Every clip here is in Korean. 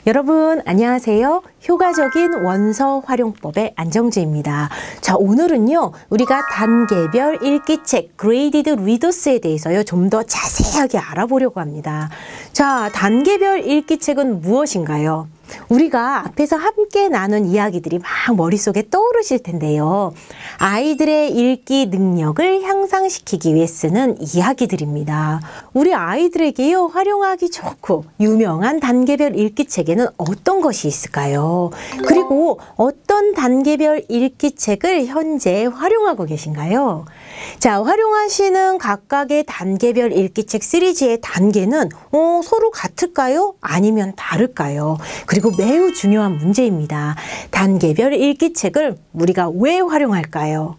여러분 안녕하세요. 효과적인 원서 활용법의 안정주입니다. 자, 오늘은요 우리가 단계별 읽기책 Graded Readers에 대해서요 좀 더 자세하게 알아보려고 합니다. 자, 단계별 읽기책은 무엇인가요? 우리가 앞에서 함께 나눈 이야기들이 막 머릿속에 떠오르실 텐데요. 아이들의 읽기 능력을 향상시키기 위해 쓰는 이야기들입니다. 우리 아이들에게요 활용하기 좋고 유명한 단계별 읽기책에는 어떤 것이 있을까요? 그리고 어떤 단계별 읽기책을 현재 활용하고 계신가요? 자, 활용하시는 각각의 단계별 읽기책 시리즈의 단계는 서로 같을까요? 아니면 다를까요? 그리고 매우 중요한 문제입니다. 단계별 읽기책을 우리가 왜 활용할까요?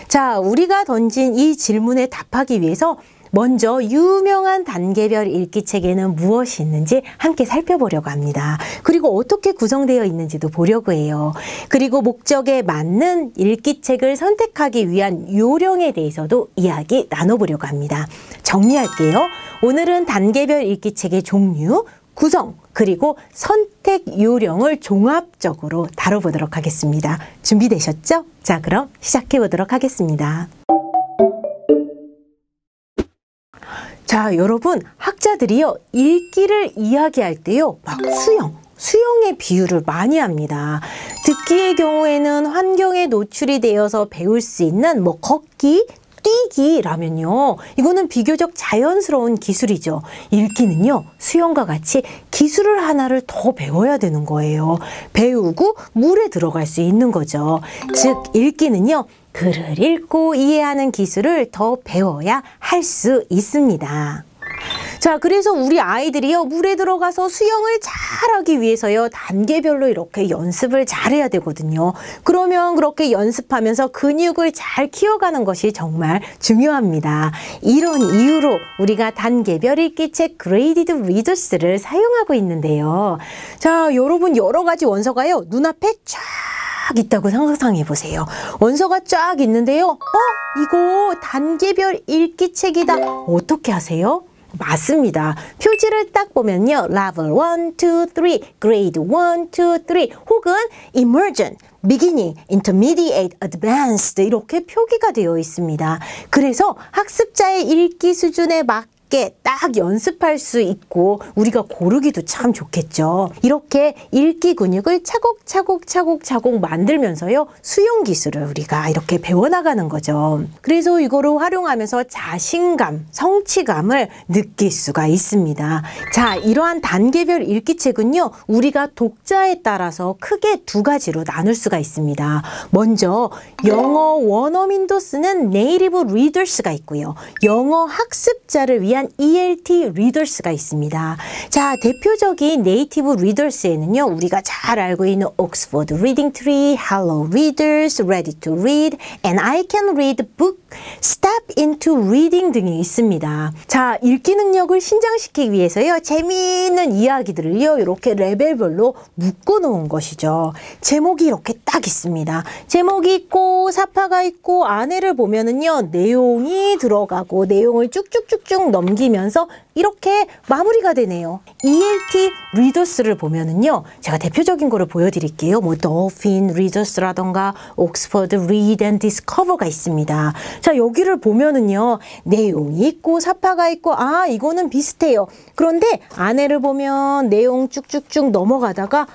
자, 우리가 던진 이 질문에 답하기 위해서 먼저 유명한 단계별 읽기책에는 무엇이 있는지 함께 살펴보려고 합니다. 그리고 어떻게 구성되어 있는지도 보려고 해요. 그리고 목적에 맞는 읽기책을 선택하기 위한 요령에 대해서도 이야기 나눠보려고 합니다. 정리할게요. 오늘은 단계별 읽기책의 종류, 구성, 그리고 선택 요령을 종합적으로 다뤄보도록 하겠습니다. 준비되셨죠? 자, 그럼 시작해 보도록 하겠습니다. 자, 여러분, 학자들이요 읽기를 이야기할 때요 막 수영의 비유를 많이 합니다. 듣기의 경우에는 환경에 노출이 되어서 배울 수 있는 걷기, 뛰기라면요 이거는 비교적 자연스러운 기술이죠. 읽기는요 수영과 같이 기술을 하나를 더 배워야 되는 거예요. 배우고 물에 들어갈 수 있는 거죠. 즉 읽기는요 글을 읽고 이해하는 기술을 더 배워야 할 수 있습니다. 자, 그래서 우리 아이들이요 물에 들어가서 수영을 잘하기 위해서요 단계별로 이렇게 연습을 잘해야 되거든요. 그러면 그렇게 연습하면서 근육을 잘 키워가는 것이 정말 중요합니다. 이런 이유로 우리가 단계별 읽기책 Graded Readers를 사용하고 있는데요. 자, 여러분 여러 가지 원서가요 눈앞에 쫙 있다고 상상해 보세요. 원서가 쫙 있는데요. 이거 단계별 읽기책이다. 어떻게 하세요? 맞습니다. 표지를 딱 보면요. Level 1, 2, 3, Grade 1, 2, 3 혹은 Emergent, Beginning, Intermediate, Advanced 이렇게 표기가 되어 있습니다. 그래서 학습자의 읽기 수준에 맞게 딱 연습할 수 있고 우리가 고르기도 참 좋겠죠. 이렇게 읽기 근육을 차곡차곡 만들면서요 수용 기술을 우리가 이렇게 배워나가는 거죠. 그래서 이거를 활용하면서 자신감, 성취감을 느낄 수가 있습니다. 자, 이러한 단계별 읽기책은요 우리가 독자에 따라서 크게 두 가지로 나눌 수가 있습니다. 먼저 영어 원어민도 쓰는 네이티브 리더스가 있고요. 영어 학습자를 위한 ELT 리더스가 있습니다. 자, 대표적인 네이티브 리더스에는요 우리가 잘 알고 있는 옥스퍼드 리딩 트리, Hello Readers, Ready to Read, and I Can Read Book, Step into Reading 등이 있습니다. 자, 읽기 능력을 신장시키기 위해서요 재미있는 이야기들을요 이렇게 레벨별로 묶어 놓은 것이죠. 제목이 이렇게 딱 있습니다. 제목이 있고 사파가 있고 안에를 보면은요 내용이 들어가고 내용을 쭉쭉쭉쭉 넘기면서 이렇게 마무리가 되네요. ELT 리더스를 보면은요 제가 대표적인 거를 보여드릴게요. Dolphin 리더스라던가 Oxford Read and Discover가 있습니다. 자, 여기를 보면은요 내용이 있고 사파가 있고 이거는 비슷해요. 그런데 안에를 보면 내용 쭉쭉쭉 넘어가다가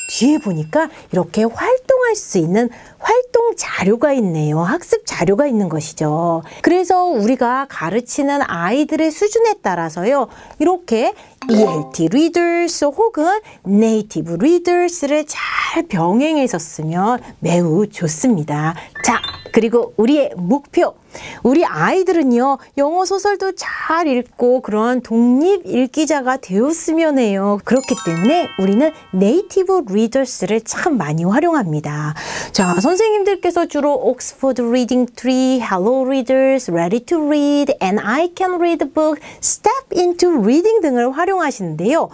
뒤에 보니까 이렇게 활동할 수 있는 활동 자료가 있네요. 학습 자료가 있는 것이죠. 그래서 우리가 가르치는 아이들의 수준에 따라서요 이렇게 ELT Readers 혹은 Native Readers를 잘 병행해서 쓰면 매우 좋습니다. 자, 그리고 우리의 목표. 우리 아이들은요 영어 소설도 잘 읽고 그런 독립 읽기자가 되었으면 해요. 그렇기 때문에 우리는 네이티브 리더스를 참 많이 활용합니다. 자, 선생님들께서 주로 옥스퍼드 리딩 트리, Hello Readers, Ready to Read, and I Can Read Book, Step into Reading 등을 활용하시는데요.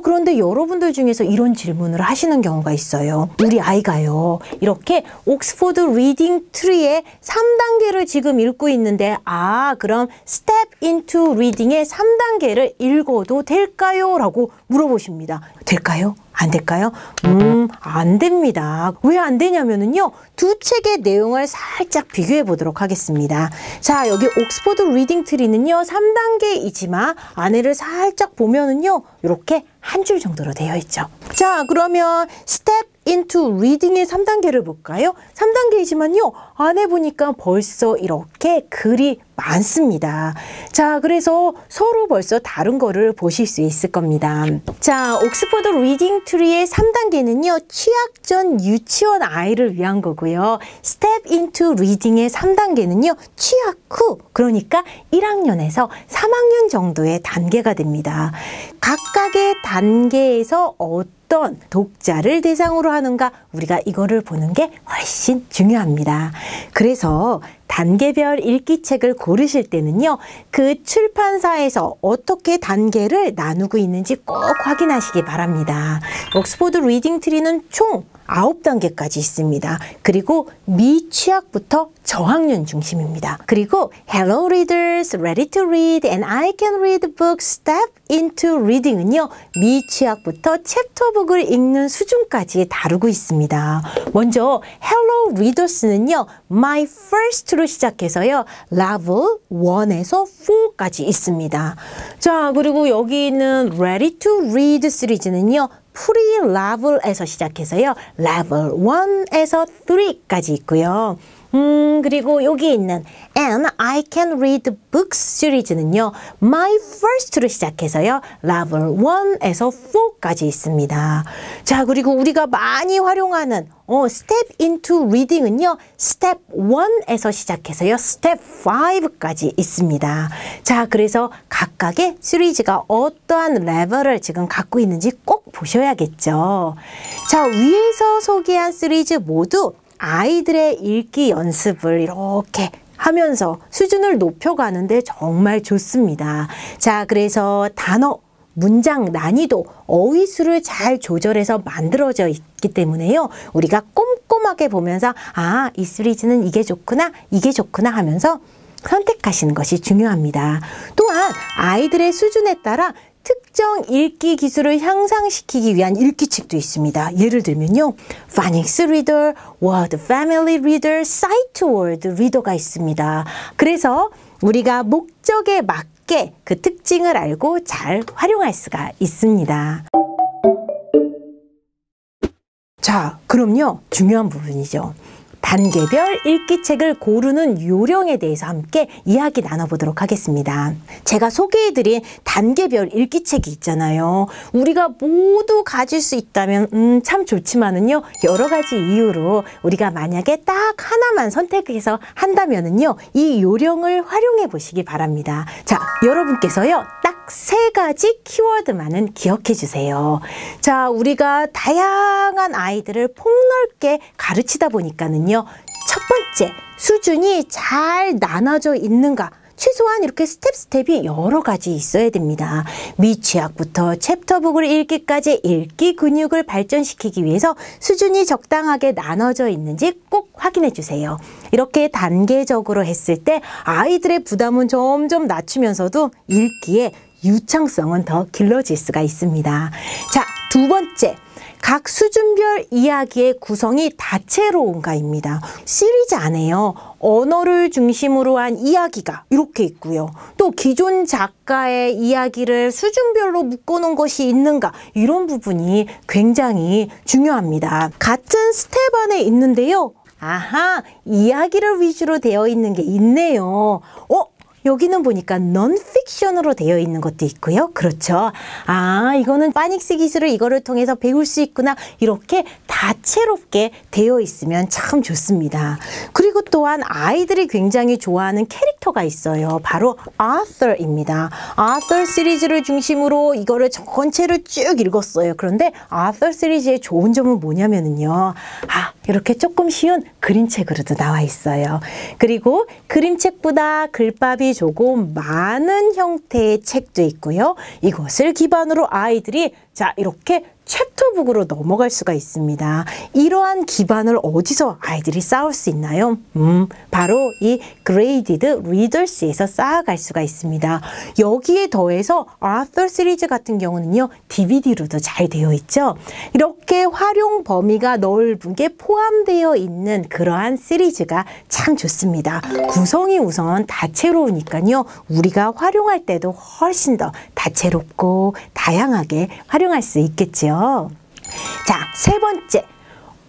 그런데 여러분들 중에서 이런 질문을 하시는 경우가 있어요. 우리 아이가요 이렇게 옥스퍼드 리딩 트리의 3단계를 지금 읽고 있는데 그럼 Step into Reading의 3단계를 읽어도 될까요? 라고 물어보십니다. 될까요? 안 될까요? 안 됩니다. 왜 안 되냐면은요, 두 책의 내용을 살짝 비교해 보도록 하겠습니다. 자, 여기 옥스포드 리딩 트리는요, 3단계이지만 안에를 살짝 보면은요, 이렇게 한 줄 정도로 되어 있죠. 자, 그러면 Step into Reading의 3단계를 볼까요? 3단계이지만요, 안에 보니까 벌써 이렇게 글이 많습니다. 자, 그래서 서로 벌써 다른 거를 보실 수 있을 겁니다. 자, 옥스포드 리딩 트리의 3단계는요, 취학 전 유치원 아이를 위한 거고요. Step into Reading의 3단계는요, 취학 후, 그러니까 1학년에서 3학년 정도의 단계가 됩니다. 각각의 단계에서 어떤 독자를 대상으로 하는가, 우리가 이거를 보는 게 훨씬 중요합니다. 그래서 단계별 읽기책을 고르실 때는요, 그 출판사에서 어떻게 단계를 나누고 있는지 꼭 확인하시기 바랍니다. 옥스포드 리딩 트리는 총 9단계까지 있습니다. 그리고 미취학부터 저학년 중심입니다. 그리고 Hello Readers, Ready to Read and I Can Read Book Step into Reading은요, 미취학부터 챕터북을 읽는 수준까지 다루고 있습니다. 먼저 Hello Readers는요, My First로 시작해서요, Level 1에서 4까지 있습니다. 자, 그리고 여기 있는 Ready to Read 시리즈는요, 프리-레벨에서 시작해서요, 레벨 1에서 3까지 있고요. 그리고 여기 있는 And I Can Read Books 시리즈는요, My First로 시작해서요, 레벨 1에서 4까지 있습니다. 자, 그리고 우리가 많이 활용하는 Step into Reading은요, Step 1에서 시작해서요, Step 5까지 있습니다. 자, 그래서 각각의 시리즈가 어떠한 레벨을 지금 갖고 있는지 꼭 보셔야겠죠. 자, 위에서 소개한 시리즈 모두 아이들의 읽기 연습을 이렇게 하면서 수준을 높여가는데 정말 좋습니다. 자, 그래서 단어, 문장 난이도, 어휘수를 잘 조절해서 만들어져 있기 때문에요, 우리가 꼼꼼하게 보면서 이 시리즈는 이게 좋구나, 이게 좋구나 하면서 선택하시는 것이 중요합니다. 또한 아이들의 수준에 따라 특정 읽기 기술을 향상시키기 위한 읽기책도 있습니다. 예를 들면요, Phonics Reader, Word Family Reader, Sight Word Reader가 있습니다. 그래서 우리가 목적에 맞게 그 특징을 알고 잘 활용할 수가 있습니다. 자, 그럼요, 중요한 부분이죠. 단계별 읽기책을 고르는 요령에 대해서 함께 이야기 나눠보도록 하겠습니다. 제가 소개해드린 단계별 읽기책이 있잖아요. 우리가 모두 가질 수 있다면 참 좋지만은요, 여러 가지 이유로 우리가 만약에 딱 하나만 선택해서 한다면은요, 이 요령을 활용해 보시기 바랍니다. 자, 여러분께서요, 딱 3가지 키워드만은 기억해 주세요. 자, 우리가 다양한 아이들을 폭넓게 가르치다 보니까는요, 첫 번째, 수준이 잘 나눠져 있는가? 최소한 이렇게 스텝이 여러 가지 있어야 됩니다. 미취학부터 챕터북을 읽기까지 읽기 근육을 발전시키기 위해서 수준이 적당하게 나눠져 있는지 꼭 확인해 주세요. 이렇게 단계적으로 했을 때 아이들의 부담은 점점 낮추면서도 읽기에 유창성은 더 길러질 수가 있습니다. 자, 두 번째, 각 수준별 이야기의 구성이 다채로운가입니다. 시리즈 안에요, 언어를 중심으로 한 이야기가 이렇게 있고요. 또 기존 작가의 이야기를 수준별로 묶어놓은 것이 있는가, 이런 부분이 굉장히 중요합니다. 같은 스텝 안에 있는데요, 이야기를 위주로 되어 있는 게 있네요. 여기는 보니까 non-fiction으로 되어 있는 것도 있고요. 그렇죠. 이거는 파닉스 기술을 이거를 통해서 배울 수 있구나. 이렇게 다채롭게 되어 있으면 참 좋습니다. 그리고 또한 아이들이 굉장히 좋아하는 캐릭터가 있어요. 바로 Arthur입니다. Arthur 시리즈를 중심으로 이거를 전체를 쭉 읽었어요. 그런데 Arthur 시리즈의 좋은 점은 뭐냐면요, 이렇게 조금 쉬운 그림책으로도 나와 있어요. 그리고 그림책보다 글밥이 조금 많은 형태의 책도 있고요. 이것을 기반으로 아이들이 이렇게 챕터북으로 넘어갈 수가 있습니다. 이러한 기반을 어디서 아이들이 쌓을 수 있나요? 바로 이 Graded Readers에서 쌓아갈 수가 있습니다. 여기에 더해서 Author 시리즈 같은 경우는요, DVD로도 잘 되어 있죠. 이렇게 활용 범위가 넓은 게 포함되어 있는 그러한 시리즈가 참 좋습니다. 구성이 우선 다채로우니까요, 우리가 활용할 때도 훨씬 더 다채롭고 다양하게 활용할 수 있겠죠. 자, 세 번째.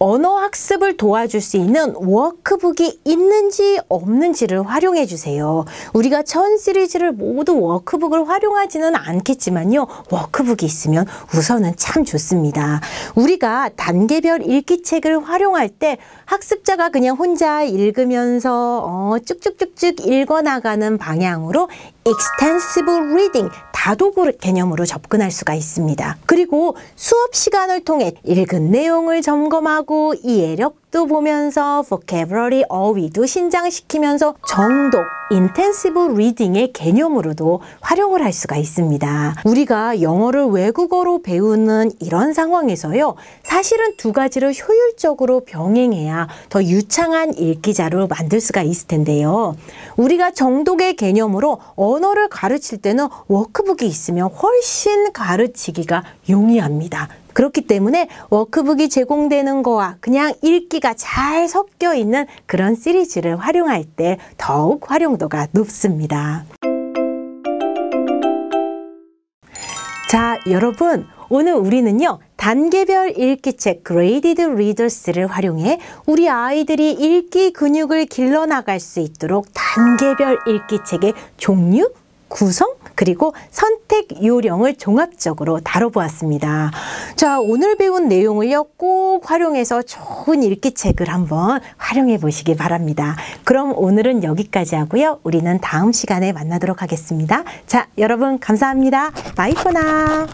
언어 학습을 도와줄 수 있는 워크북이 있는지 없는지를 활용해 주세요. 우리가 전 시리즈를 모두 워크북을 활용하지는 않겠지만요. 워크북이 있으면 우선은 참 좋습니다. 우리가 단계별 읽기책을 활용할 때 학습자가 그냥 혼자 읽으면서 쭉쭉쭉쭉 읽어나가는 방향으로 extensive reading, 다독을 개념으로 접근할 수가 있습니다. 그리고 수업 시간을 통해 읽은 내용을 점검하고 이해력도 보면서 vocabulary, 어휘도 신장시키면서 정독, intensive reading의 개념으로도 활용을 할 수가 있습니다. 우리가 영어를 외국어로 배우는 이런 상황에서요, 사실은 두 가지를 효율적으로 병행해야 더 유창한 읽기자로 만들 수가 있을 텐데요. 우리가 정독의 개념으로 언어를 가르칠 때는 워크북이 있으면 훨씬 가르치기가 용이합니다. 그렇기 때문에 워크북이 제공되는 거와 그냥 읽기가 잘 섞여 있는 그런 시리즈를 활용할 때 더욱 활용도가 높습니다. 자, 여러분, 오늘 우리는요, 단계별 읽기책 Graded Readers를 활용해 우리 아이들이 읽기 근육을 길러나갈 수 있도록 단계별 읽기책의 종류, 구성, 그리고 선택 요령을 종합적으로 다뤄보았습니다. 자, 오늘 배운 내용을요, 꼭 활용해서 좋은 읽기책을 한번 활용해 보시기 바랍니다. 그럼 오늘은 여기까지 하고요. 우리는 다음 시간에 만나도록 하겠습니다. 자, 여러분 감사합니다. 바이 포 나우.